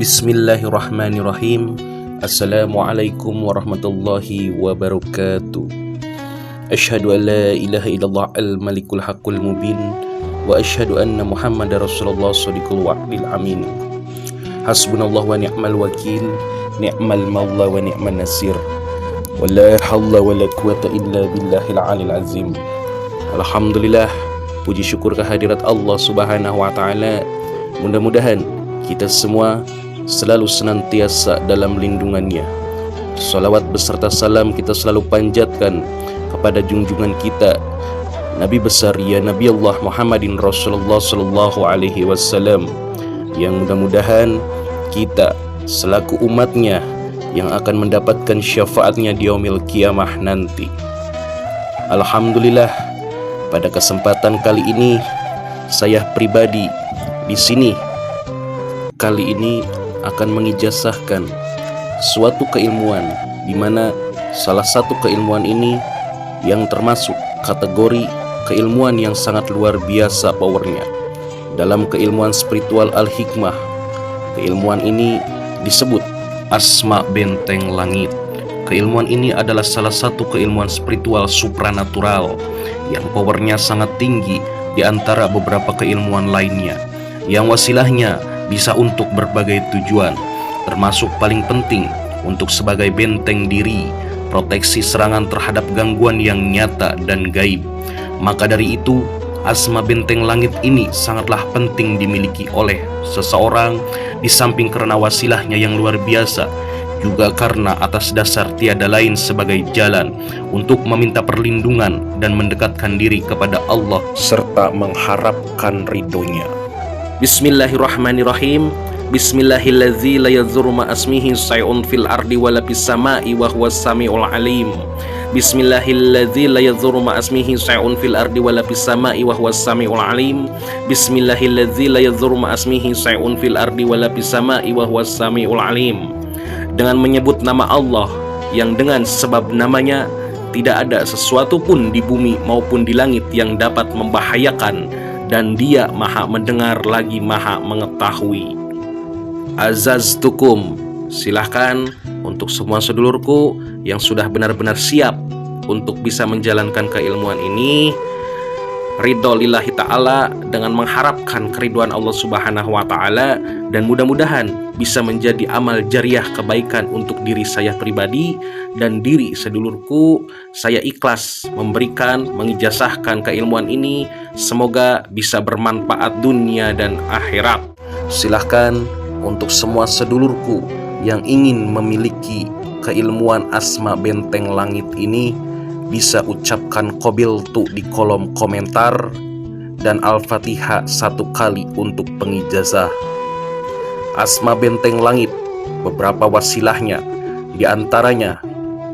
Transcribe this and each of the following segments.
Bismillahirrahmanirrahim. Assalamualaikum warahmatullahi wabarakatuh. Asyhadu an la ilaha illallah al-malikul haqqul mubin wa asyhadu anna Muhammadar Rasulullah shadiqul wa'dil amin. Hasbunallah wa ni'mal wakil, ni'mal maula wa ni'man nasir. Wa la hawla wa la quwata illa billahil alil azim. Alhamdulillah, puji syukur kehadirat Allah Subhanahu wa taala. Mudah-mudahan kita semua selalu senantiasa dalam lindungannya. Salawat beserta salam kita selalu panjatkan kepada junjungan kita, Nabi besar ya Nabi Allah Muhammadin Rasulullah Sallallahu Alaihi Wasallam, yang mudah-mudahan kita selaku umatnya yang akan mendapatkan syafaatnya di yaumil kiamah nanti. Alhamdulillah, pada kesempatan kali ini saya pribadi di sini kali ini akan mengijazahkan suatu keilmuan, di mana salah satu keilmuan ini yang termasuk kategori keilmuan yang sangat luar biasa powernya. Dalam keilmuan spiritual al-hikmah, keilmuan ini disebut asma benteng langit. Keilmuan ini adalah salah satu keilmuan spiritual supranatural yang powernya sangat tinggi di antara beberapa keilmuan lainnya, yang wasilahnya bisa untuk berbagai tujuan, termasuk paling penting untuk sebagai benteng diri, proteksi serangan terhadap gangguan yang nyata dan gaib. Maka dari itu, asma benteng langit ini sangatlah penting dimiliki oleh seseorang, di samping karena wasilahnya yang luar biasa, juga karena atas dasar tiada lain sebagai jalan untuk meminta perlindungan dan mendekatkan diri kepada Allah serta mengharapkan ridhonya. Bismillahirrahmanirrahim. Bismillahilladzi la yadhurru ma asmihi syai'un fil ardi wala fis sama'i wa huwas samiul alim. Bismillahilladzi la yadhurru ma asmihi syai'un fil ardi wala fis sama'i wa huwas samiul alim. Bismillahilladzi la yadhurru ma asmihi syai'un fil ardi wala fis sama'i wa huwas samiul alim. Dengan menyebut nama Allah yang dengan sebab namanya tidak ada sesuatu pun di bumi maupun di langit yang dapat membahayakan, dan Dia maha mendengar lagi maha mengetahui. Azaztukum, silahkan untuk semua sedulurku yang sudah benar-benar siap untuk bisa menjalankan keilmuan ini, ridho lillahi ta'ala, dengan mengharapkan keriduan Allah Subhanahu wa ta'ala, dan mudah-mudahan bisa menjadi amal jariah kebaikan untuk diri saya pribadi dan diri sedulurku. Saya ikhlas memberikan, mengijazahkan keilmuan ini, semoga bisa bermanfaat dunia dan akhirat. Silahkan untuk semua sedulurku yang ingin memiliki keilmuan asma benteng langit ini, bisa ucapkan qabiltu di kolom komentar, dan Al-Fatihah 1 kali untuk pengijazah. Asma benteng langit, beberapa wasilahnya, di antaranya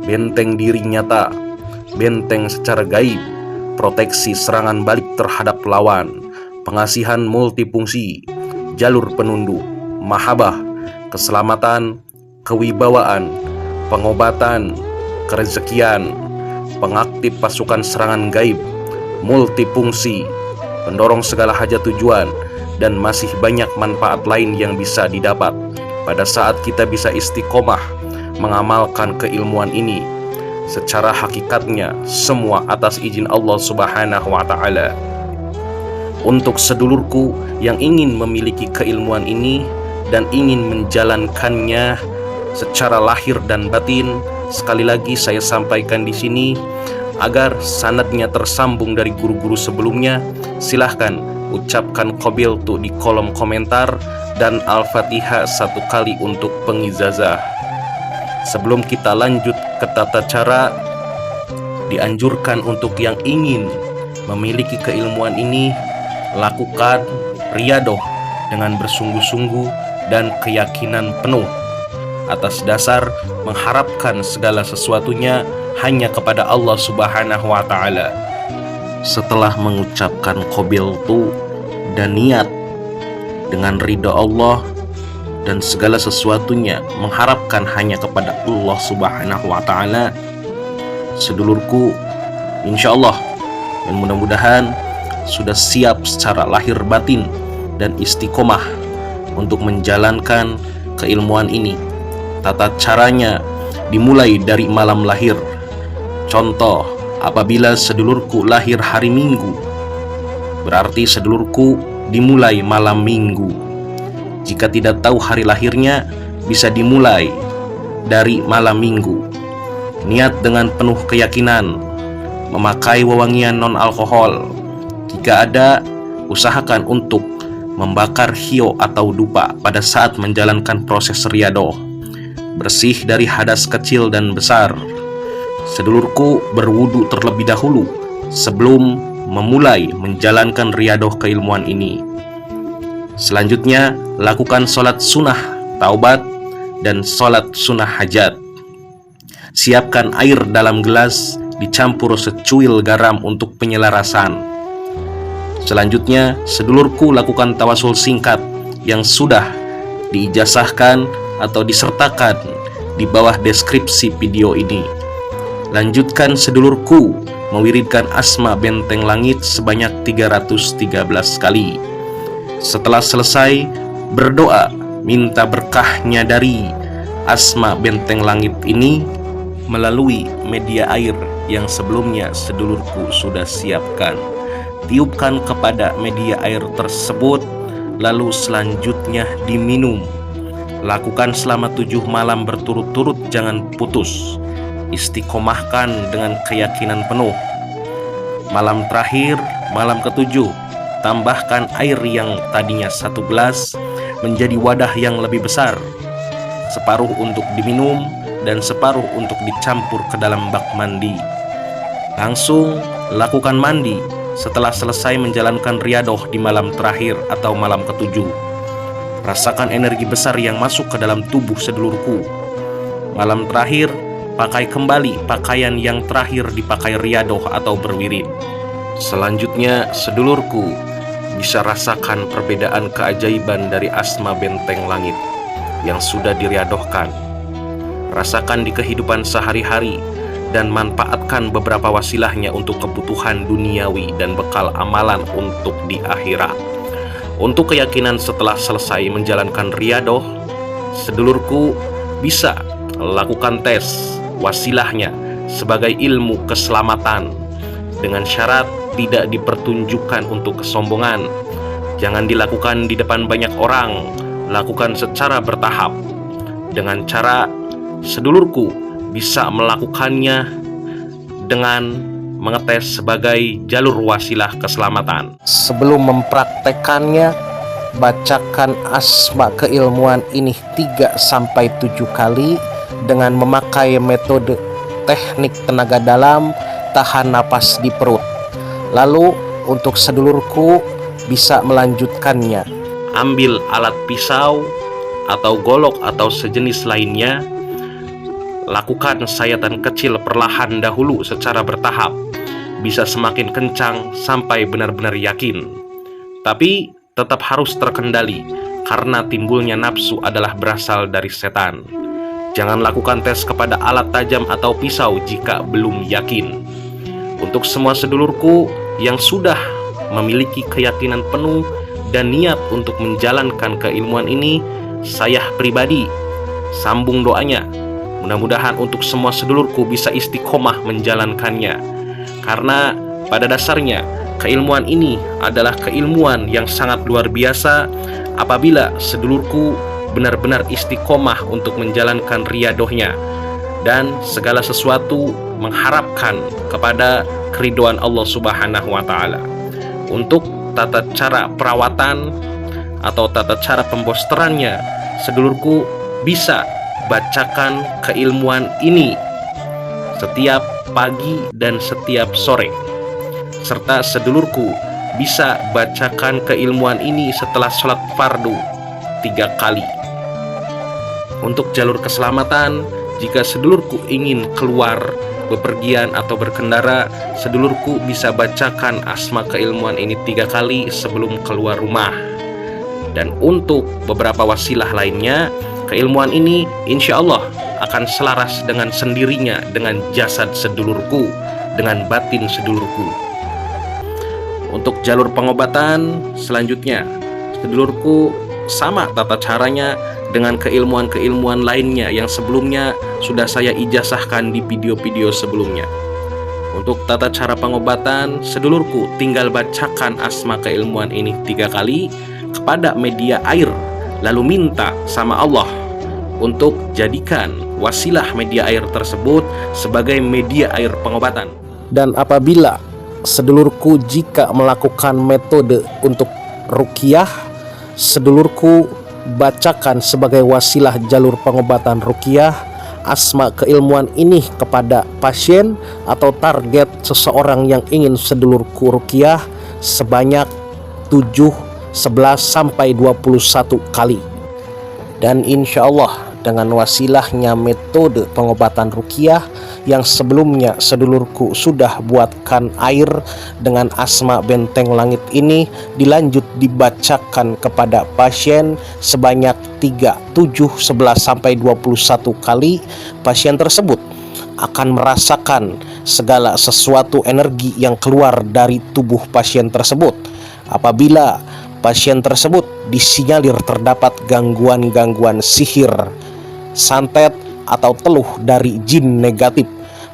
benteng diri nyata, benteng secara gaib, proteksi serangan balik terhadap lawan, pengasihan multifungsi, jalur penundu, mahabbah, keselamatan, kewibawaan, pengobatan, kerezekian, pengaktif pasukan serangan gaib, multifungsi, pendorong segala hajat tujuan, dan masih banyak manfaat lain yang bisa didapat pada saat kita bisa istiqomah mengamalkan keilmuan ini. Secara hakikatnya semua atas izin Allah Subhanahu wa ta'ala. Untuk sedulurku yang ingin memiliki keilmuan ini dan ingin menjalankannya secara lahir dan batin, sekali lagi saya sampaikan di sini agar sanadnya tersambung dari guru-guru sebelumnya, silahkan ucapkan qabiltu di kolom komentar dan Al-Fatihah 1 kali untuk pengijazah. Sebelum kita lanjut ke tata cara, dianjurkan untuk yang ingin memiliki keilmuan ini, lakukan riyadoh dengan bersungguh-sungguh dan keyakinan penuh, atas dasar mengharapkan segala sesuatunya hanya kepada Allah Subhanahu wa ta'ala. Setelah mengucapkan qabiltu dan niat dengan ridha Allah dan segala sesuatunya mengharapkan hanya kepada Allah Subhanahu wa ta'ala, sedulurku, insyaallah dan mudah-mudahan sudah siap secara lahir batin dan istiqomah untuk menjalankan keilmuan ini. Tata caranya dimulai dari malam lahir. Contoh, apabila sedulurku lahir hari Minggu, berarti sedulurku dimulai malam Minggu. Jika tidak tahu hari lahirnya, bisa dimulai dari malam Minggu. Niat dengan penuh keyakinan, memakai wewangian non-alkohol. Jika ada, usahakan untuk membakar hio atau dupa pada saat menjalankan proses riyadoh. Bersih dari hadas kecil dan besar. Sedulurku berwudu terlebih dahulu sebelum memulai menjalankan riyadoh keilmuan ini. Selanjutnya, lakukan sholat sunnah taubat dan sholat sunnah hajat. Siapkan air dalam gelas, dicampur secuil garam untuk penyelarasan. Selanjutnya, sedulurku lakukan tawasul singkat yang sudah diijazahkan atau disertakan di bawah deskripsi video ini. Lanjutkan sedulurku mewiridkan asma benteng langit sebanyak 313 kali. Setelah selesai, berdoa minta berkahnya dari asma benteng langit ini melalui media air yang sebelumnya sedulurku sudah siapkan. Tiupkan kepada media air tersebut, lalu selanjutnya diminum. Lakukan selama 7 malam berturut-turut, jangan putus. Istiqomahkan dengan keyakinan penuh. Malam terakhir, malam ke-7, tambahkan air yang tadinya 1 gelas menjadi wadah yang lebih besar, separuh untuk diminum dan separuh untuk dicampur ke dalam bak mandi. Langsung lakukan mandi setelah selesai menjalankan riyadoh di malam terakhir atau malam ke-7. Rasakan energi besar yang masuk ke dalam tubuh sedulurku. Malam terakhir, pakai kembali pakaian yang terakhir dipakai riyadoh atau berwirid. Selanjutnya, sedulurku bisa rasakan perbedaan keajaiban dari asma benteng langit yang sudah diriyadohkan. Rasakan di kehidupan sehari-hari dan manfaatkan beberapa wasilahnya untuk kebutuhan duniawi dan bekal amalan untuk di akhirat. Untuk keyakinan setelah selesai menjalankan riyadoh, sedulurku bisa lakukan tes wasilahnya sebagai ilmu keselamatan dengan syarat tidak dipertunjukkan untuk kesombongan. Jangan dilakukan di depan banyak orang, lakukan secara bertahap dengan cara sedulurku bisa melakukannya dengan mengetes sebagai jalur wasilah keselamatan. Sebelum mempraktekannya, bacakan asma keilmuan ini 3-7 kali dengan memakai metode teknik tenaga dalam, tahan napas di perut. Lalu untuk sedulurku bisa melanjutkannya. Ambil alat pisau atau golok atau sejenis lainnya. Lakukan sayatan kecil perlahan dahulu secara bertahap. Bisa semakin kencang sampai benar-benar yakin. Tapi tetap harus terkendali karena timbulnya nafsu adalah berasal dari setan. Jangan lakukan tes kepada alat tajam atau pisau jika belum yakin. Untuk semua sedulurku yang sudah memiliki keyakinan penuh dan niat untuk menjalankan keilmuan ini, saya pribadi sambung doanya. Mudah-mudahan untuk semua sedulurku bisa istiqomah menjalankannya. Karena pada dasarnya keilmuan ini adalah keilmuan yang sangat luar biasa apabila sedulurku benar-benar istiqomah untuk menjalankan riyadohnya dan segala sesuatu mengharapkan kepada keridhaan Allah Subhanahu wa Ta'ala. Untuk tata cara perawatan atau tata cara pembosterannya, sedulurku bisa bacakan keilmuan ini setiap pagi dan setiap sore, serta sedulurku bisa bacakan keilmuan ini setelah sholat fardu 3 kali. Untuk jalur keselamatan, jika sedulurku ingin keluar bepergian atau berkendara, sedulurku bisa bacakan asma keilmuan ini 3 kali sebelum keluar rumah. Dan untuk beberapa wasilah lainnya, keilmuan ini insya Allah akan selaras dengan sendirinya dengan jasad sedulurku, dengan batin sedulurku. Untuk jalur pengobatan selanjutnya, sedulurku sama tata caranya dengan keilmuan-keilmuan lainnya yang sebelumnya sudah saya ijazahkan di video-video sebelumnya. Untuk tata cara pengobatan, sedulurku tinggal bacakan asma keilmuan ini 3 kali kepada media air, lalu minta sama Allah untuk jadikan wasilah media air tersebut sebagai media air pengobatan. Dan apabila sedulurku jika melakukan metode untuk ruqyah, sedulurku bacakan sebagai wasilah jalur pengobatan ruqyah asma keilmuan ini kepada pasien atau target seseorang yang ingin sedulurku ruqyah sebanyak 7, 11 sampai 21 kali. Dan insya Allah dengan wasilahnya metode pengobatan ruqyah yang sebelumnya sedulurku sudah buatkan air dengan asma benteng langit ini, dilanjut dibacakan kepada pasien sebanyak 3, 7, 11 sampai 21 kali, pasien tersebut akan merasakan segala sesuatu energi yang keluar dari tubuh pasien tersebut. Apabila pasien tersebut disinyalir terdapat gangguan-gangguan sihir, santet atau teluh dari jin negatif,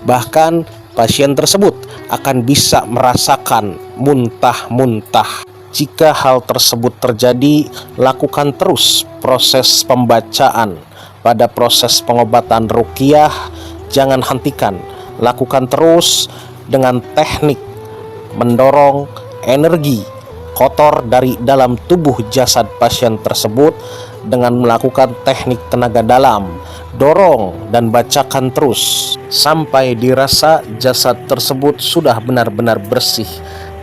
bahkan pasien tersebut akan bisa merasakan muntah-muntah. Jika hal tersebut terjadi, lakukan terus proses pembacaan pada proses pengobatan ruqyah, jangan hentikan, lakukan terus dengan teknik mendorong energi kotor dari dalam tubuh jasad pasien tersebut dengan melakukan teknik tenaga dalam. Dorong dan bacakan terus sampai dirasa jasad tersebut sudah benar-benar bersih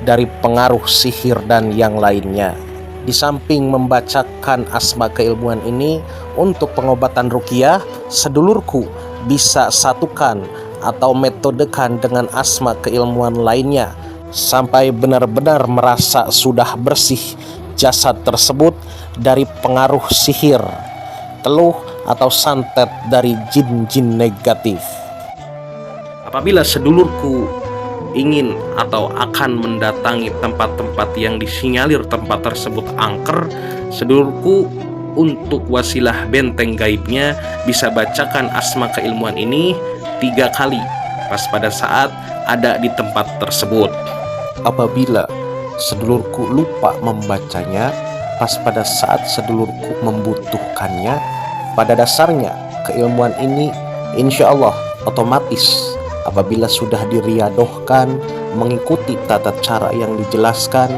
dari pengaruh sihir dan yang lainnya. Di samping membacakan asma keilmuan ini untuk pengobatan ruqyah, sedulurku bisa satukan atau metodekan dengan asma keilmuan lainnya sampai benar-benar merasa sudah bersih jasad tersebut dari pengaruh sihir, teluh atau santet dari jin-jin negatif. Apabila sedulurku ingin atau akan mendatangi tempat-tempat yang disinyalir tempat tersebut angker, sedulurku untuk wasilah benteng gaibnya bisa bacakan asma keilmuan ini 3 kali pas pada saat ada di tempat tersebut. Apabila sedulurku lupa membacanya pas pada saat sedulurku membutuhkannya, pada dasarnya keilmuan ini insya Allah otomatis apabila sudah diriadohkan mengikuti tata cara yang dijelaskan,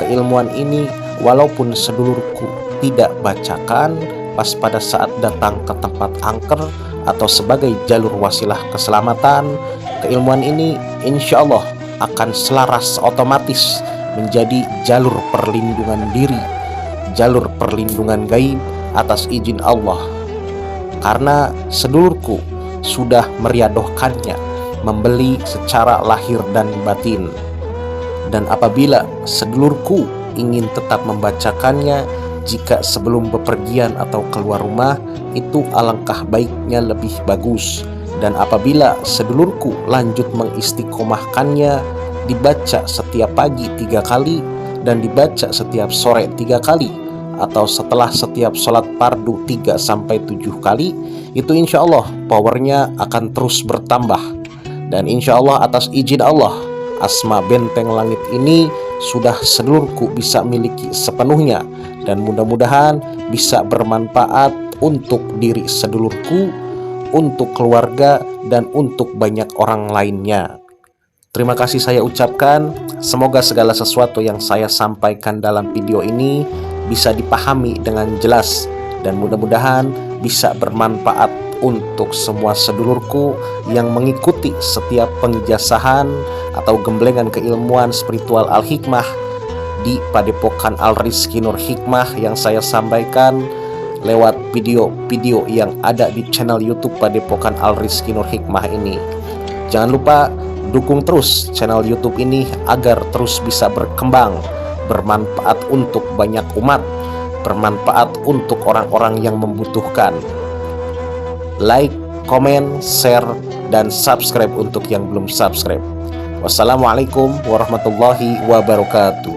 keilmuan ini walaupun sedulurku tidak bacakan pas pada saat datang ke tempat angker atau sebagai jalur wasilah keselamatan, keilmuan ini insya Allah akan selaras otomatis menjadi jalur perlindungan diri, jalur perlindungan gaib atas izin Allah, karena sedulurku sudah meriadohkannya, membeli secara lahir dan batin. Dan apabila sedulurku ingin tetap membacakannya jika sebelum bepergian atau keluar rumah, itu alangkah baiknya lebih bagus. Dan apabila sedulurku lanjut mengistiqomahkannya, dibaca setiap pagi 3 kali dan dibaca setiap sore 3 kali atau setelah setiap sholat fardu 3-7 kali, itu insya Allah powernya akan terus bertambah. Dan insya Allah atas izin Allah, asma benteng langit ini sudah sedulurku bisa miliki sepenuhnya, dan mudah-mudahan bisa bermanfaat untuk diri sedulurku, untuk keluarga, dan untuk banyak orang lainnya. Terima kasih saya ucapkan. Semoga segala sesuatu yang saya sampaikan dalam video ini bisa dipahami dengan jelas, dan mudah-mudahan bisa bermanfaat untuk semua sedulurku yang mengikuti setiap pengijazahan atau gemblengan keilmuan spiritual Al-Hikmah di Padepokan Al-Rizki Nur Hikmah yang saya sampaikan lewat video-video yang ada di channel YouTube Padepokan Al-Rizki Nur Hikmah ini. Jangan lupa dukung terus channel YouTube ini agar terus bisa berkembang, bermanfaat untuk banyak umat, bermanfaat untuk orang-orang yang membutuhkan. Like, komen, share, dan subscribe untuk yang belum subscribe. Wassalamualaikum warahmatullahi wabarakatuh.